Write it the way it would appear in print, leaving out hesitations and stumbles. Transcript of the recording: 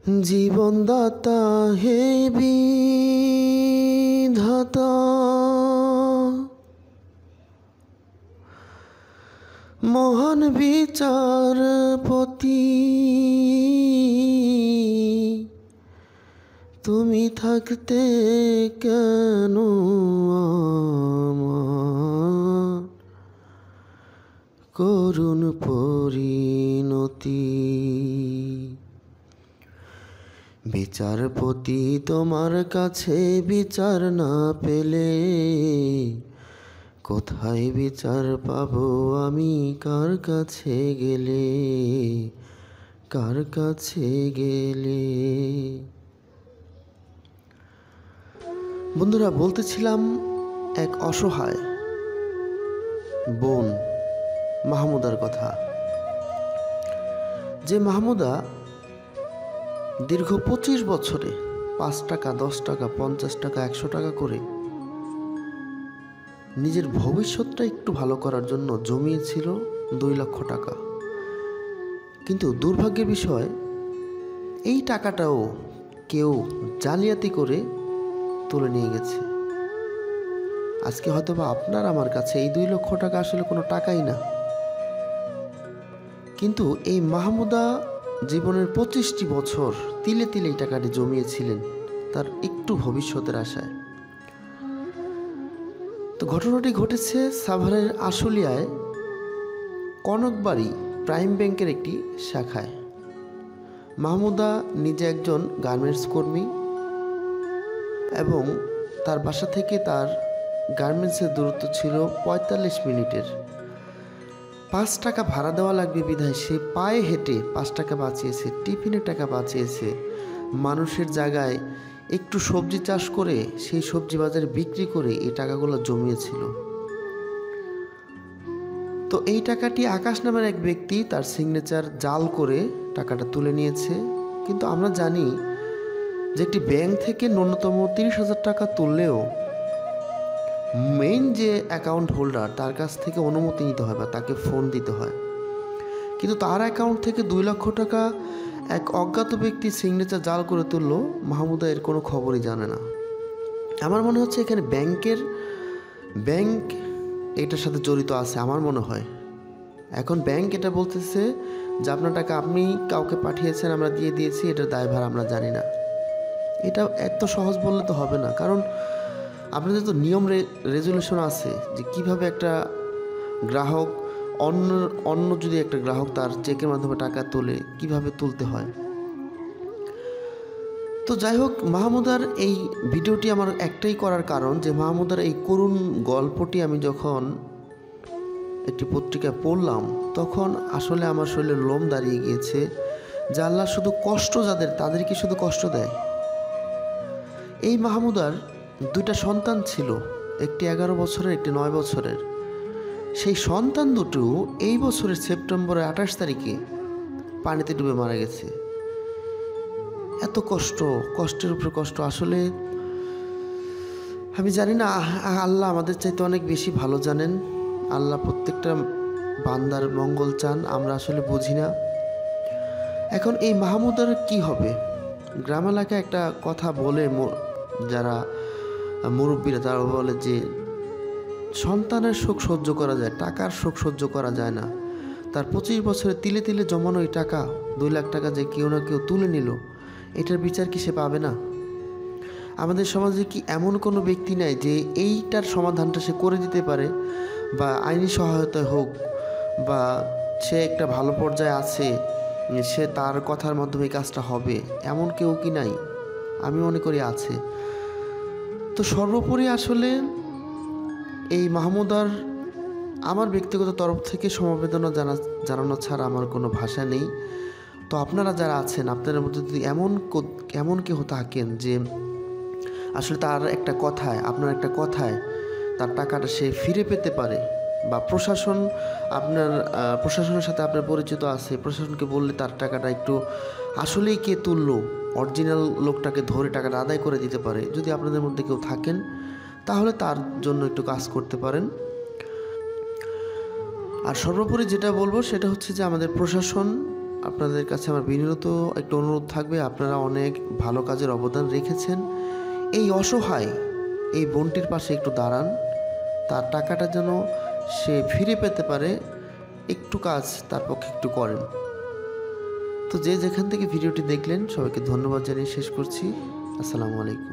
জীবনদাতা হে বিধাতা, মহান বিচারপতি, তুমি থাকতে কেন আমার করুণ পরিণতি। বিচারপতি তোমার কাছে বিচার না পেলে কোথায় বিচার পাবো আমি, কার কাছে গেলে, কার কাছে গেলে। বন্ধুরা, বলতেছিলাম এক অসহায় বোন মাহমুদার কথা, যে মাহমুদা দীর্ঘ 25 বছরে 5 টাকা, 10 টাকা, 50 টাকা, 100 টাকা করে নিজের ভবিষ্যৎটা একটু ভালো করার জন্য জমিয়েছিল 2 লক্ষ টাকা। কিন্তু দুর্ভাগ্যের বিষয়, এই টাকাটাও কেউ জালিয়াতি করে তুলে নিয়ে গেছে। আজকে হয়তোবা আপনার আমার কাছে এই 2 লক্ষ টাকা আসলে কোনো টাকাই না, কিন্তু এই মাহমুদা জীবনের 25টি বছর তিলে তিলে এই টাকাটি জমিয়েছিলেন তার একটু ভবিষ্যতের আশায়। তো ঘটনাটি ঘটেছে সাভারের আশুলিয়ায় কনকবাড়ি প্রাইম ব্যাংকের একটি শাখায়। মাহমুদা নিজে একজন গার্মেন্টস কর্মী এবং তার বাসা থেকে তার গার্মেন্টসের দূরত্ব ছিল 45 মিনিটের। 5 টাকা ভাড়া দেওয়া লাগবে বিধায় সে পায়ে হেঁটে 5 টাকা বাঁচিয়েছে, টিফিনের টাকা বাঁচিয়েছে, মানুষের জায়গায় একটু সবজি চাষ করে সেই সবজি বাজারে বিক্রি করে এই টাকাগুলো জমিয়েছিল। তো এই টাকাটি আকাশ নামের এক ব্যক্তি তার সিগনেচার জাল করে টাকাটা তুলে নিয়েছে। কিন্তু আমরা জানি যে একটি ব্যাংক থেকে ন্যূনতম 30,000 টাকা তুললেও মেইন যে অ্যাকাউন্ট হোল্ডার তার কাছ থেকে অনুমতি নিতে হয় বা তাকে ফোন দিতে হয়। কিন্তু তার অ্যাকাউন্ট থেকে 2 লক্ষ টাকা এক অজ্ঞাত ব্যক্তি সিগনেচার জাল করে তুললো, মাহমুদা এর কোনো খবরই জানে না। আমার মনে হচ্ছে এখানে ব্যাংক এটার সাথে জড়িত আছে আমার মনে হয়। এখন ব্যাংক এটা বলতেছে যে আপনার টাকা আপনি কাউকে পাঠিয়েছেন, আমরা দিয়ে দিয়েছি, এটার দায়ভার আমরা জানি না। এটা এত সহজ বললে তো হবে না, কারণ আপনাদের তো নিয়ম রেজুলেশন আছে যে কিভাবে একটা গ্রাহক অন্য যদি একটা গ্রাহক তার চেকের মাধ্যমে টাকা তোলে কিভাবে তুলতে হয়। তো যাই হোক, মাহমুদার এই ভিডিওটি আমার একটাই করার কারণ যে মাহমুদার এই করুণ গল্পটি আমি যখন একটি পত্রিকায় পড়লাম তখন আসলে আমার শরীরে লোম দাঁড়িয়ে গিয়েছে যে আল্লাহ শুধু কষ্ট যাদের তাদেরকে শুধু কষ্ট দেয়। এই মাহমুদার 2টা সন্তান ছিল, একটি 11 বছরের, একটি 9 বছরের। সেই সন্তান দুটো এই বছরের সেপ্টেম্বরের 28 তারিখে পানিতে ডুবে মারা গেছে। এত কষ্টের উপর কষ্ট। আসলে আমি জানি না, আল্লাহ আমাদের চাইতে অনেক বেশি ভালো জানেন। আল্লাহ প্রত্যেকটা বান্দার মঙ্গল চান, আমরা আসলে বুঝি না। এখন এই মাহমুদার কি হবে? গ্রাম এলাকায় একটা কথা বলে যারা মুরব্বীরা, তারা বলে যে সন্তানের শোক সহ্য করা যায়, টাকার শোক সহ্য করা যায় না। তার 25 বছরে তিলে তিলে জমানো এই টাকা 2 লাখ টাকা যে কেউ না কেউ তুলে নিল, এটার বিচার কি সে পাবে না? আমাদের সমাজে কি এমন কোনো ব্যক্তি নাই যে এইটার সমাধানটা সে করে দিতে পারে, বা আইনি সহায়তা হোক, বা সে একটা ভালো পর্যায়ে আছে, সে তার কথার মাধ্যমে কাজটা হবে, এমন কেউ কি নাই? আমি মনে করি আছে। তো সর্বোপরি আসলে এই মাহমুদার আমার ব্যক্তিগত তরফ থেকে সমবেদনা জানানো ছাড়া আমার কোনো ভাষা নেই। তো আপনারা যারা আছেন, আপনাদের মধ্যে যদি এমন কেউ থাকেন যে আসলে তার একটা কথায়, আপনার একটা কথায় তার টাকাটা সে ফিরে পেতে পারে, বা প্রশাসনের সাথে আপনার পরিচিত আছে, প্রশাসনকে বললে তার টাকাটা একটু আসলেই কে তুললো, অরিজিনাল লোকটাকে ধরে টাকাটা আদায় করে দিতে পারে, যদি আপনাদের মধ্যে কেউ থাকেন তাহলে তার জন্য একটু কাজ করতে পারেন। আর সর্বোপরি যেটা বলবো সেটা হচ্ছে যে আমাদের প্রশাসন আপনাদের কাছে আমার বিনীত একটু অনুরোধ থাকবে, আপনারা অনেক ভালো কাজের অবদান রেখেছেন। এই অসহায় এই বোনটির পাশে একটু দাঁড়ান, তার টাকাটা যেন সে ফিরে পেতে পারে, একটু কাজ তার পক্ষে একটু করেন। তো যে যেখান থেকে ভিডিওটি দেখলেন সবাইকে ধন্যবাদ জানিয়ে শেষ করছি। আসসালামু আলাইকুম।